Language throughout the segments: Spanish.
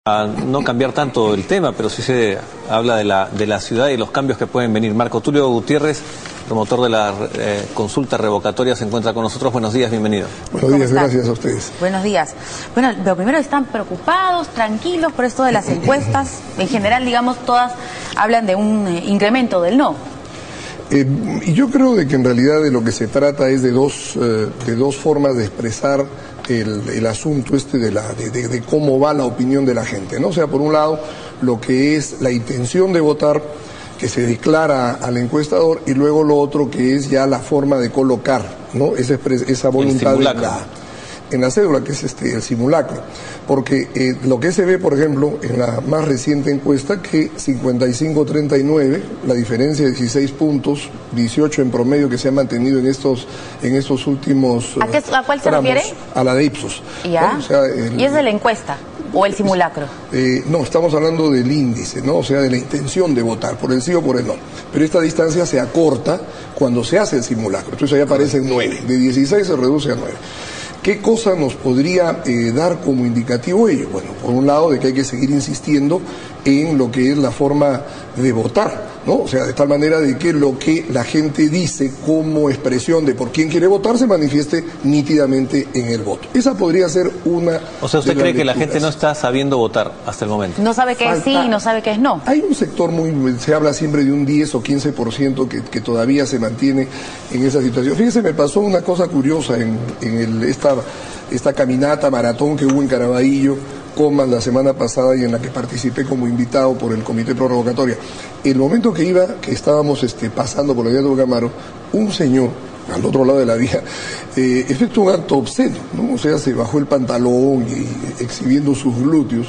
A no cambiar tanto el tema, pero sí se habla de la ciudad y los cambios que pueden venir. Marco Tulio Gutiérrez, promotor de la consulta revocatoria, se encuentra con nosotros. Buenos días, bienvenido. Buenos días, gracias a ustedes. Buenos días. Bueno, lo primero, ¿están preocupados, tranquilos por esto de las encuestas? En general, digamos, todas hablan de un incremento del no. Y yo creo de que en realidad de lo que se trata es de dos formas de expresar el asunto de cómo va la opinión de la gente, ¿no? O sea, por un lado, lo que es la intención de votar, que se declara al encuestador, y luego lo otro que es ya la forma de colocar, ¿no? Esa voluntad en la cédula, que es el simulacro. Porque lo que se ve, por ejemplo, en la más reciente encuesta, que 55-39, la diferencia de 16 puntos, 18 en promedio que se ha mantenido en estos últimos ¿A cuál se refiere? A la de Ipsos. ¿Ya? ¿No? O sea, ¿Y es de la encuesta o el simulacro? No, estamos hablando del índice, ¿no? O sea, de la intención de votar, por el sí o por el no. Pero esta distancia se acorta cuando se hace el simulacro. Entonces ahí aparecen 9. De 16 se reduce a 9. ¿Qué cosa nos podría dar como indicativo ello? Bueno, por un lado, de que hay que seguir insistiendo en lo que es la forma de votar, ¿no? O sea, de tal manera de que lo que la gente dice como expresión de por quién quiere votar se manifieste nítidamente en el voto. Esa podría ser una... O sea, ¿usted cree que la gente no está sabiendo votar hasta el momento? No sabe qué es sí y no sabe qué es no. Hay un sector se habla siempre de un 10 o 15% que todavía se mantiene en esa situación. Fíjese, me pasó una cosa curiosa en esta caminata maratón que hubo en Caraballo, la semana pasada, y en la que participé como invitado por el Comité Pro Revocatoria. El momento que estábamos pasando por la vía de Ucamaro, un señor al otro lado de la vía efectuó un acto obsceno, ¿no? O sea, se bajó el pantalón y exhibiendo sus glúteos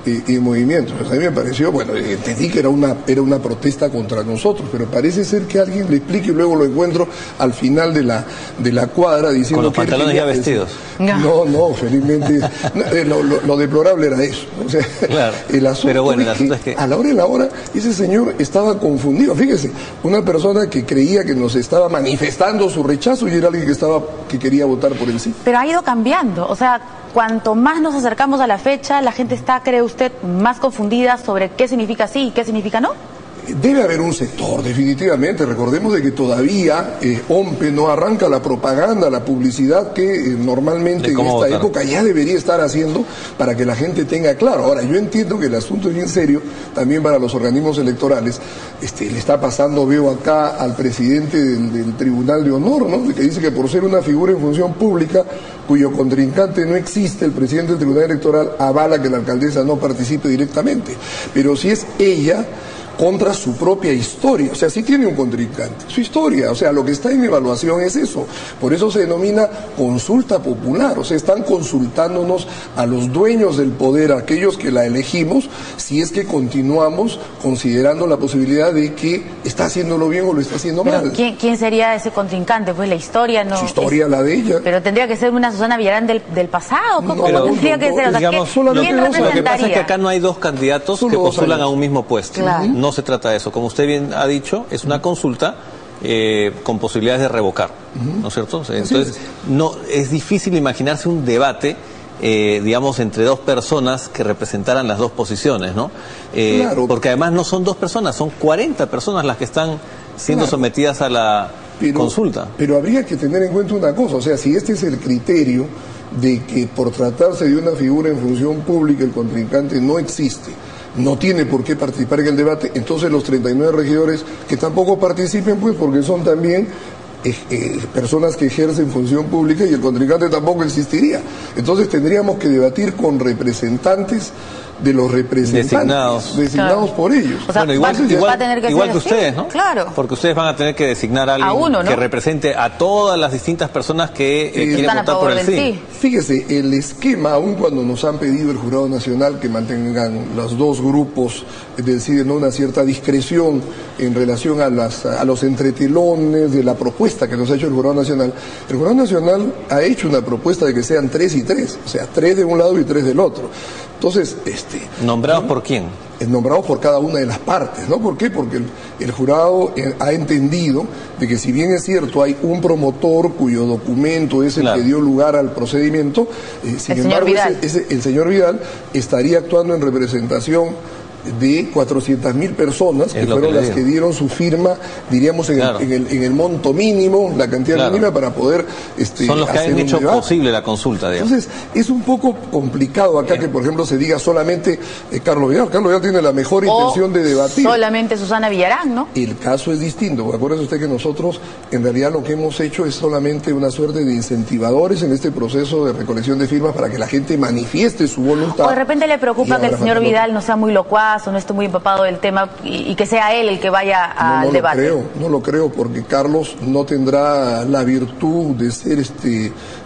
en movimiento. Entonces, a mí me pareció, bueno, entendí que era una protesta contra nosotros, pero parece ser que alguien le explique, y luego lo encuentro al final de la cuadra diciendo... Con los pantalones ya vestidos. No, felizmente, lo deplorable era eso. O sea, claro. El asunto es que a la hora de la hora, ese señor estaba confundido. Fíjese, una persona que creía que nos estaba manifestando su rechazo y era alguien que quería votar por el sí. Pero ha ido cambiando, o sea, cuanto más nos acercamos a la fecha, la gente está, ¿cree usted, más confundida sobre qué significa sí y qué significa no? Debe haber un sector, definitivamente. Recordemos de que todavía OMPE no arranca la propaganda, la publicidad que normalmente en esta época ya debería estar haciendo para que la gente tenga claro. Ahora, yo entiendo que el asunto es bien serio también para los organismos electorales. Le está pasando, veo acá, al presidente del Tribunal de Honor, ¿no? Que dice que por ser una figura en función pública cuyo contrincante no existe, el presidente del Tribunal Electoral avala que la alcaldesa no participe directamente. Pero si es ella contra su propia historia, o sea, sí tiene un contrincante, su historia, o sea, lo que está en evaluación es eso, por eso se denomina consulta popular, o sea, están consultándonos a los dueños del poder, a aquellos que la elegimos, si es que continuamos considerando la posibilidad de que está haciéndolo bien o lo está haciendo mal. ¿Quién sería ese contrincante? Pues la historia, ¿no? Su historia, la de ella. Pero tendría que ser una Susana Villarán del pasado, ¿cómo tendría que ser? O sea, digamos, lo que pasa es que acá no hay dos candidatos que postulan a un mismo puesto. Claro. No se trata de eso. Como usted bien ha dicho, es una consulta con posibilidades de revocar, ¿no es cierto? Entonces, es difícil imaginarse un debate, digamos, entre dos personas que representaran las dos posiciones, ¿no? Claro. Porque además no son dos personas, son 40 personas las que están siendo sometidas a la consulta. Pero habría que tener en cuenta una cosa, o sea, si este es el criterio de que por tratarse de una figura en función pública el contrincante no existe, no tiene por qué participar en el debate, entonces los 39 regidores que tampoco participen, pues porque son también personas que ejercen función pública y el contrincante tampoco existiría. Entonces tendríamos que debatir con representantes de los representantes designados por ellos. O sea, bueno, igual que ustedes, ¿no? Claro. Porque ustedes van a tener que designar a alguien uno, ¿no? que represente a todas las distintas personas que quieren votar por el sí. Fíjese, el esquema, aun cuando nos han pedido el Jurado Nacional que mantengan los dos grupos, deciden una cierta discreción en relación a los entretelones de la propuesta que nos ha hecho el Jurado Nacional ha hecho una propuesta de que sean 3 y 3, o sea, 3 de un lado y 3 del otro. Entonces, ¿nombrados por quién? Nombrados por cada una de las partes, ¿no? ¿Por qué? Porque el jurado ha entendido de que si bien es cierto hay un promotor cuyo documento es el que dio lugar al procedimiento, sin embargo el señor Vidal estaría actuando en representación de 400.000 personas, que fueron las que dieron su firma, diríamos, en el monto mínimo, la cantidad mínima para poder son los que han hecho posible la consulta, digamos. Entonces, es un poco complicado acá que, por ejemplo, se diga solamente Carlos Vidal. Carlos Vidal tiene la mejor intención de debatir. Solamente Susana Villarán, ¿no? El caso es distinto, porque acuérdese usted que nosotros, en realidad, lo que hemos hecho es solamente una suerte de incentivadores en este proceso de recolección de firmas para que la gente manifieste su voluntad. O de repente le preocupa que el señor Vidal no sea muy locuaz, o no esté muy empapado del tema y que sea él el que vaya al debate. No lo creo, porque Carlos no tendrá la virtud de ser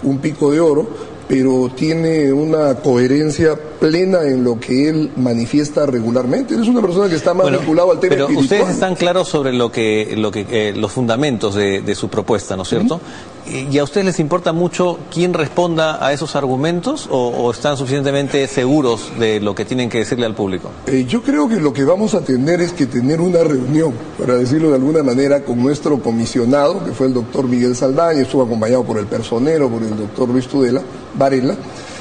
un pico de oro, pero tiene una coherencia plena en lo que él manifiesta regularmente. Él es una persona que está más vinculado al tema pero espiritual. Ustedes están claros sobre los fundamentos de su propuesta, ¿no es cierto? ¿Y a ustedes les importa mucho quién responda a esos argumentos o están suficientemente seguros de lo que tienen que decirle al público? Yo creo que lo que vamos a tener es que tener una reunión, para decirlo de alguna manera, con nuestro comisionado, que fue el doctor Miguel Saldaña, estuvo acompañado por el personero, por el doctor Luis Tudela Varela,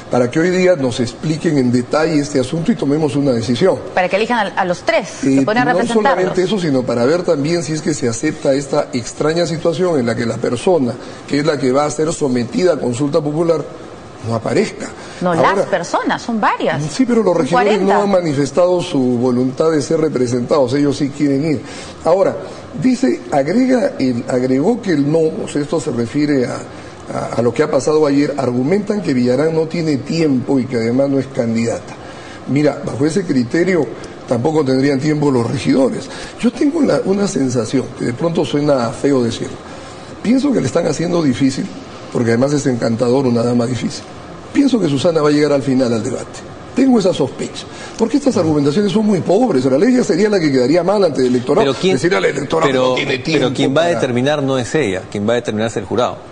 para que hoy día nos expliquen en detalle este asunto y tomemos una decisión. Para que elijan a los tres, que ponen a representarlos. No solamente eso, sino para ver también si es que se acepta esta extraña situación en la que la persona, que es la que va a ser sometida a consulta popular, no aparezca. No, ahora, las personas, son varias. Sí, pero los regidores no han manifestado su voluntad de ser representados, ellos sí quieren ir. Ahora, agregó que el no, o sea, esto se refiere a lo que ha pasado ayer, argumentan que Villarán no tiene tiempo y que además no es candidata. Mira, bajo ese criterio tampoco tendrían tiempo los regidores. Yo tengo una sensación, que de pronto suena feo decirlo. Pienso que le están haciendo difícil, porque además es encantador una dama difícil. Pienso que Susana va a llegar al final al debate. Tengo esa sospecha. Porque estas argumentaciones son muy pobres. La ley ya sería la que quedaría mal ante el electorado. Decir al electorado que no tiene tiempo. Pero quien va a determinar no es ella, quien va a determinar es el jurado.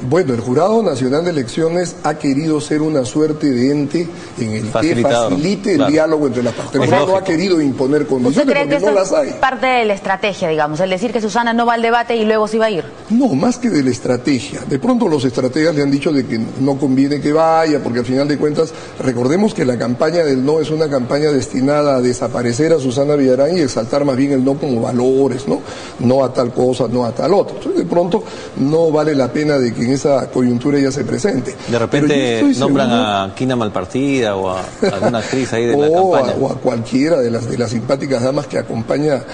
Bueno, el Jurado Nacional de Elecciones ha querido ser una suerte de ente en el que facilite el diálogo entre las partes. El Jurado no ha querido imponer condiciones porque no las hay. Parte de la estrategia, digamos, el decir que Susana no va al debate y luego sí va a ir. No, más que de la estrategia. De pronto los estrategas le han dicho de que no conviene que vaya, porque al final de cuentas, recordemos que la campaña del no es una campaña destinada a desaparecer a Susana Villarán y exaltar más bien el no como valores, ¿no? No a tal cosa, no a tal otra. Entonces, de pronto, no vale la pena de que en esa coyuntura ella se presente. De repente nombran a Quina Malpartida o a alguna actriz ahí de la campaña. O a cualquiera de las simpáticas damas que acompaña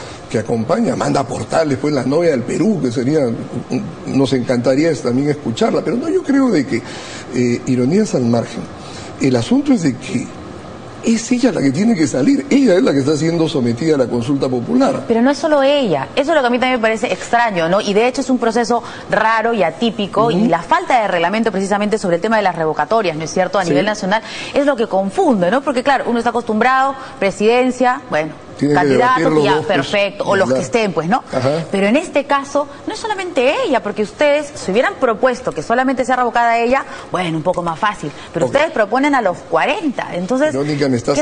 Amanda Portal, después la novia del Perú, que sería, nos encantaría también escucharla, pero no, yo creo de que, ironías al margen, el asunto es de que es ella la que tiene que salir, ella es la que está siendo sometida a la consulta popular. Pero no es solo ella, eso es lo que a mí también me parece extraño, ¿no? Y de hecho es un proceso raro y atípico, y la falta de reglamento precisamente sobre el tema de las revocatorias, ¿no es cierto?, a nivel nacional, es lo que confunde, ¿no? Porque claro, uno está acostumbrado, presidencia, bueno, candidatos, ya, perfecto, o los que estén, pues, ¿no? Pero en este caso, no es solamente ella, porque ustedes, si hubieran propuesto que solamente sea revocada ella, bueno, un poco más fácil, pero ustedes proponen a los 40, entonces, Verónica me está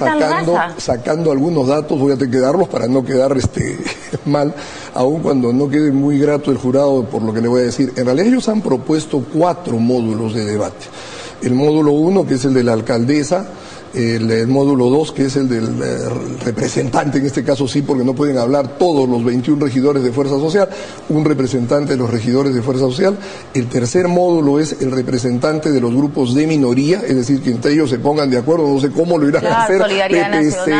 sacando algunos datos, voy a tener que darlos para no quedar mal, aun cuando no quede muy grato el jurado por lo que le voy a decir. En realidad ellos han propuesto 4 módulos de debate. El módulo 1, que es el de la alcaldesa, el módulo 2, que es el del representante, en este caso sí, porque no pueden hablar todos los 21 regidores de Fuerza Social, un representante de los regidores de Fuerza Social. El tercer módulo es el representante de los grupos de minoría, es decir, que entre ellos se pongan de acuerdo, no sé cómo lo irán a hacer, PPC,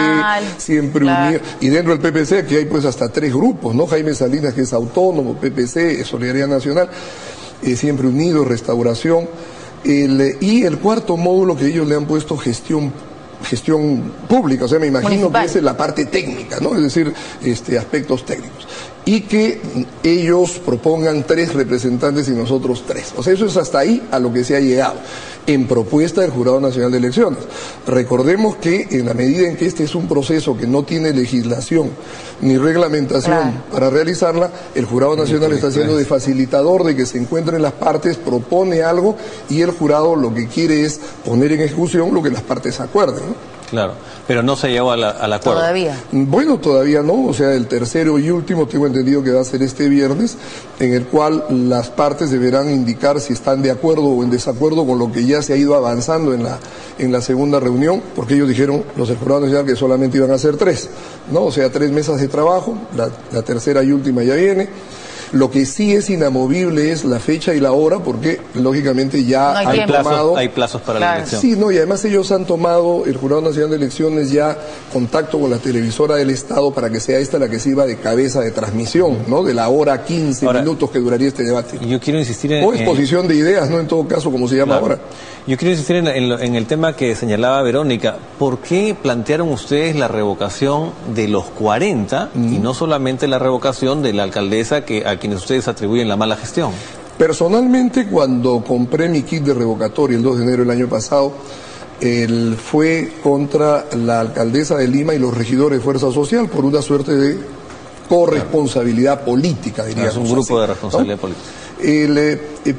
Siempre Unido, y dentro del PPC aquí hay pues hasta 3 grupos, ¿no? Jaime Salinas, que es autónomo, PPC, Solidaridad Nacional, Siempre Unido, Restauración. Y el cuarto módulo que ellos le han puesto gestión pública, o sea, me imagino que esa es la parte técnica, ¿no? Es decir, aspectos técnicos. Y que ellos propongan 3 representantes y nosotros 3. O sea, eso es hasta ahí a lo que se ha llegado en propuesta del Jurado Nacional de Elecciones. Recordemos que en la medida en que este es un proceso que no tiene legislación ni reglamentación para realizarla, el Jurado Nacional está siendo de facilitador de que se encuentren las partes, propone algo y el jurado lo que quiere es poner en ejecución lo que las partes acuerden, ¿no? Claro, pero no se llegó al acuerdo. Todavía. Bueno, todavía no, o sea, el tercero y último tengo entendido que va a ser este viernes, en el cual las partes deberán indicar si están de acuerdo o en desacuerdo con lo que ya se ha ido avanzando en la segunda reunión, porque ellos dijeron, los del Jurado Nacional, que solamente iban a ser 3, ¿no? O sea, 3 mesas de trabajo, la tercera y última ya viene. Lo que sí es inamovible es la fecha y la hora, porque lógicamente ya no hay plazos para la elección. Sí, no, y además ellos han tomado, el Jurado Nacional de Elecciones, ya contacto con la televisora del Estado para que sea esta la que sirva de cabeza de transmisión, ¿no? De la hora 15 minutos que duraría este debate. Yo quiero insistir o exposición de ideas, ¿no? En todo caso, como se llama ahora. Yo quiero insistir en el tema que señalaba Verónica. ¿Por qué plantearon ustedes la revocación de los 40 y no solamente la revocación de la alcaldesa a quienes ustedes atribuyen la mala gestión? Personalmente, cuando compré mi kit de revocatoria el 2 de enero del año pasado, fue contra la alcaldesa de Lima y los regidores de Fuerza Social por una suerte de corresponsabilidad política, diríamos. Es un grupo de responsabilidad política.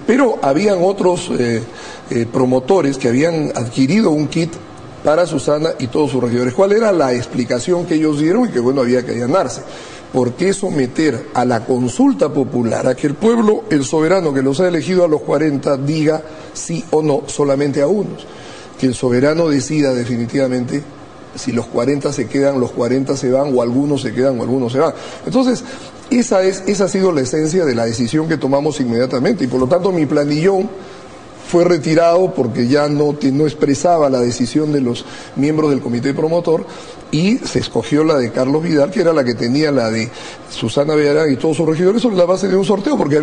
Pero habían otros promotores que habían adquirido un kit para Susana y todos sus regidores. ¿Cuál era la explicación que ellos dieron? Y que bueno, había que allanarse. ¿Por qué someter a la consulta popular a que el pueblo, el soberano que los ha elegido a los 40, diga sí o no solamente a unos? Que el soberano decida definitivamente si los 40 se quedan, los 40 se van, o algunos se quedan o algunos se van. Entonces, esa ha sido la esencia de la decisión que tomamos inmediatamente, y por lo tanto mi planillón fue retirado porque ya no expresaba la decisión de los miembros del comité promotor, y se escogió la de Carlos Vidal, que era la que tenía la de Susana Villarán y todos sus regidores sobre la base de un sorteo, porque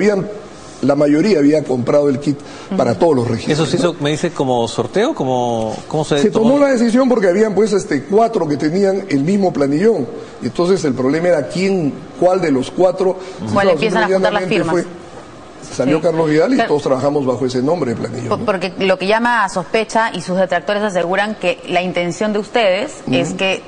la mayoría había comprado el kit para todos los regidores. ¿Eso se hizo, me dice, como sorteo? ¿Cómo se tomó la decisión? Porque habían pues 4 que tenían el mismo planillón. Y entonces el problema era cuál de los 4... ¿Cuál empiezan a juntar las firmas? Salió Carlos Vidal y todos trabajamos bajo ese nombre de planillón. Porque lo que llama a sospecha, y sus detractores aseguran que la intención de ustedes es que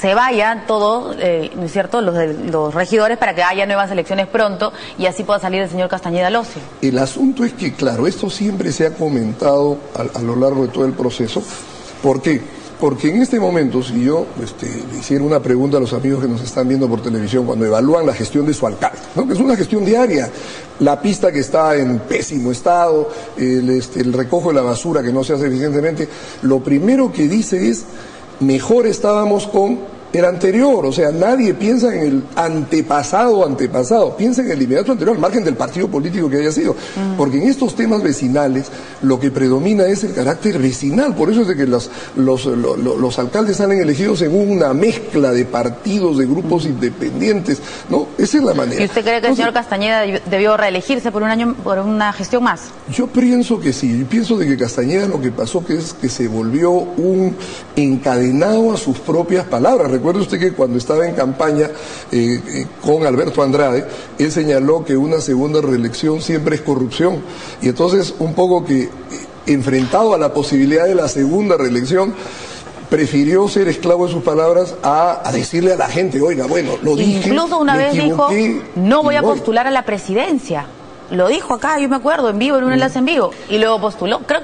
se vayan todos, ¿no es cierto?, los regidores, para que haya nuevas elecciones pronto y así pueda salir el señor Castañeda al ocio. El asunto es que, claro, esto siempre se ha comentado a lo largo de todo el proceso. ¿Por qué? Porque en este momento, si yo le hiciera una pregunta a los amigos que nos están viendo por televisión cuando evalúan la gestión de su alcalde, ¿no? Que es una gestión diaria, la pista que está en pésimo estado, el recojo de la basura que no se hace eficientemente, lo primero que dice es: mejor estábamos con el anterior. O sea, nadie piensa en el antepasado, piensa en el inmediato anterior, al margen del partido político que haya sido. Porque en estos temas vecinales lo que predomina es el carácter vecinal. Por eso es de que los alcaldes salen elegidos en una mezcla de partidos, de grupos independientes, ¿no? Esa es la manera. ¿Y usted cree que el señor Castañeda debió reelegirse por un año, por una gestión más? Yo pienso que sí. Yo pienso de que Castañeda lo que pasó es que se volvió un encadenado a sus propias palabras. Recuerde usted que cuando estaba en campaña con Alberto Andrade, él señaló que una segunda reelección siempre es corrupción. Y entonces, un poco que enfrentado a la posibilidad de la segunda reelección, prefirió ser esclavo de sus palabras a decirle a la gente: oiga, bueno, lo dije. Incluso una vez dijo: no voy a postular a la presidencia. Lo dijo acá, yo me acuerdo, en vivo, en un enlace en vivo, y luego postuló. Creo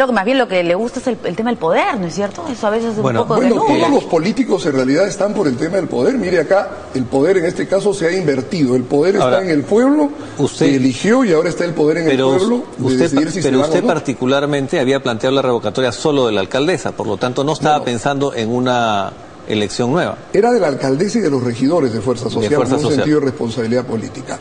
que más bien lo que le gusta es el tema del poder, ¿no es cierto? Eso a veces es un poco de todos los políticos en realidad están por el tema del poder. Mire acá, el poder en este caso se ha invertido. El poder está en el pueblo, se eligió, y ahora está el poder en el pueblo de decidir si se van o no. Usted particularmente había planteado la revocatoria solo de la alcaldesa, por lo tanto no estaba pensando en una elección nueva. Era de la alcaldesa y de los regidores de Fuerza Social, en un sentido de responsabilidad política.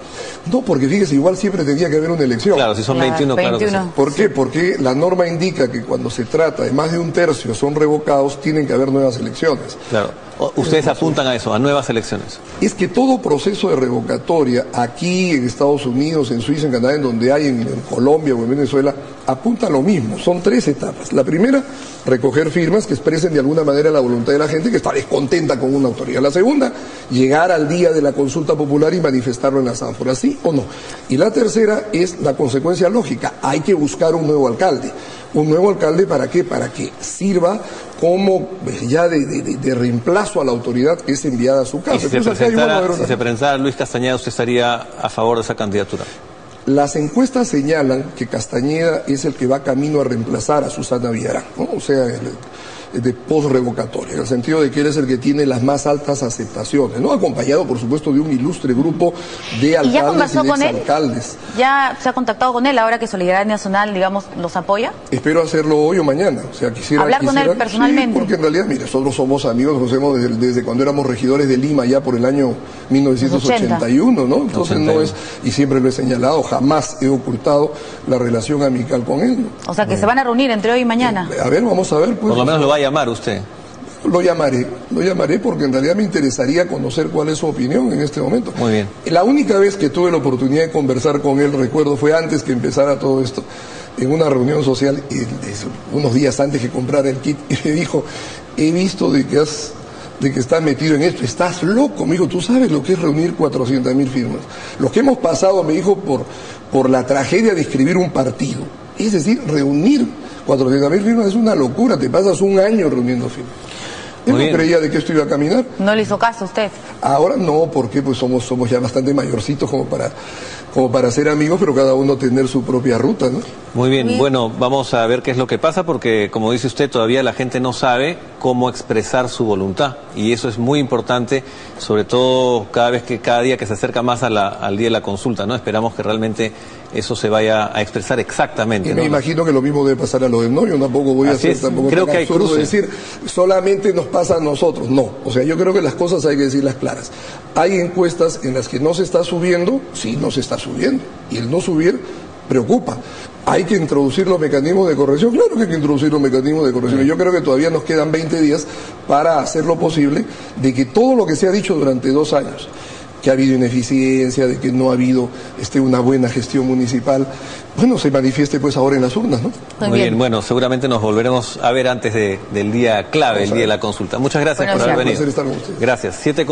No, porque fíjese, igual siempre tenía que haber una elección. Claro, si son 21, claro que sí. ¿Por qué? Porque la norma indica que cuando se trata de más de un tercio son revocados, tienen que haber nuevas elecciones. Claro. Ustedes apuntan a eso, a nuevas elecciones. Es que todo proceso de revocatoria, aquí en Estados Unidos, en Suiza, en Canadá, en donde hay, en Colombia o en Venezuela, apunta a lo mismo. Son 3 etapas. La primera, recoger firmas que expresen de alguna manera la voluntad de la gente que está descontenta con una autoridad. La segunda, llegar al día de la consulta popular y manifestarlo en las ánforas, ¿sí o no? Y la tercera es la consecuencia lógica. Hay que buscar un nuevo alcalde. ¿Un nuevo alcalde para qué? Para que sirva como ya de reemplazo a la autoridad que es enviada a su casa. Y si se presentara Luis Castañeda, ¿usted estaría a favor de esa candidatura? Las encuestas señalan que Castañeda es el que va camino a reemplazar a Susana Villarán, ¿no? O sea, de post-revocatoria, en el sentido de que él es el que tiene las más altas aceptaciones, ¿no? Acompañado, por supuesto, de un ilustre grupo de alcaldes. ¿Y ya conversó con él? Exalcaldes. ¿Ya se ha contactado con él ahora que Solidaridad Nacional, digamos, los apoya? Espero hacerlo hoy o mañana. O sea, ¿Hablar con él personalmente? Sí, porque en realidad, mire, nosotros somos amigos, nos conocemos desde cuando éramos regidores de Lima, ya por el año 1981, ¿no? Entonces no es, y siempre lo he señalado, jamás he ocultado la relación amical con él, ¿no? O sea, que se van a reunir entre hoy y mañana. A ver, vamos a ver, pues. Por lo menos lo va a llamar usted. Lo llamaré porque en realidad me interesaría conocer cuál es su opinión en este momento. Muy bien. La única vez que tuve la oportunidad de conversar con él, recuerdo, fue antes que empezara todo esto, en una reunión social, unos días antes que comprara el kit, y me dijo, he visto de que estás metido en esto, estás loco. Me dijo, tú sabes lo que es reunir 400.000 firmas. Lo que hemos pasado, me dijo, por la tragedia de escribir un partido. Es decir, reunir 400.000 firmas es una locura, te pasas un año reuniendo firmas. Él no creía de que esto iba a caminar. ¿No le hizo caso a usted? Ahora no, porque pues somos ya bastante mayorcitos como para ser amigos, pero cada uno tener su propia ruta, ¿no? Muy bien, bueno, vamos a ver qué es lo que pasa, porque como dice usted, todavía la gente no sabe cómo expresar su voluntad, y eso es muy importante, sobre todo cada día que se acerca más al día de la consulta, ¿no? Esperamos que realmente eso se vaya a expresar exactamente, y ¿no? me imagino que lo mismo debe pasar a los demás, ¿no? Yo tampoco voy a hacer tampoco creo tan que hay absurdo cruces. decir solamente nos pasa a nosotros, no. O sea, yo creo que las cosas hay que decirlas claras. Hay encuestas en las que no se está subiendo, sí, no se está subiendo, y el no subir preocupa. ¿Hay que introducir los mecanismos de corrección? Claro que hay que introducir los mecanismos de corrección. Yo creo que todavía nos quedan 20 días para hacer lo posible de que todo lo que se ha dicho durante 2 años, que ha habido ineficiencia, de que no ha habido una buena gestión municipal, bueno, se manifieste pues ahora en las urnas, ¿no? Muy bien, bueno, seguramente nos volveremos a ver antes del día clave, el día de la consulta. Muchas gracias por haber venido. Un placer estar con ustedes. Gracias. 7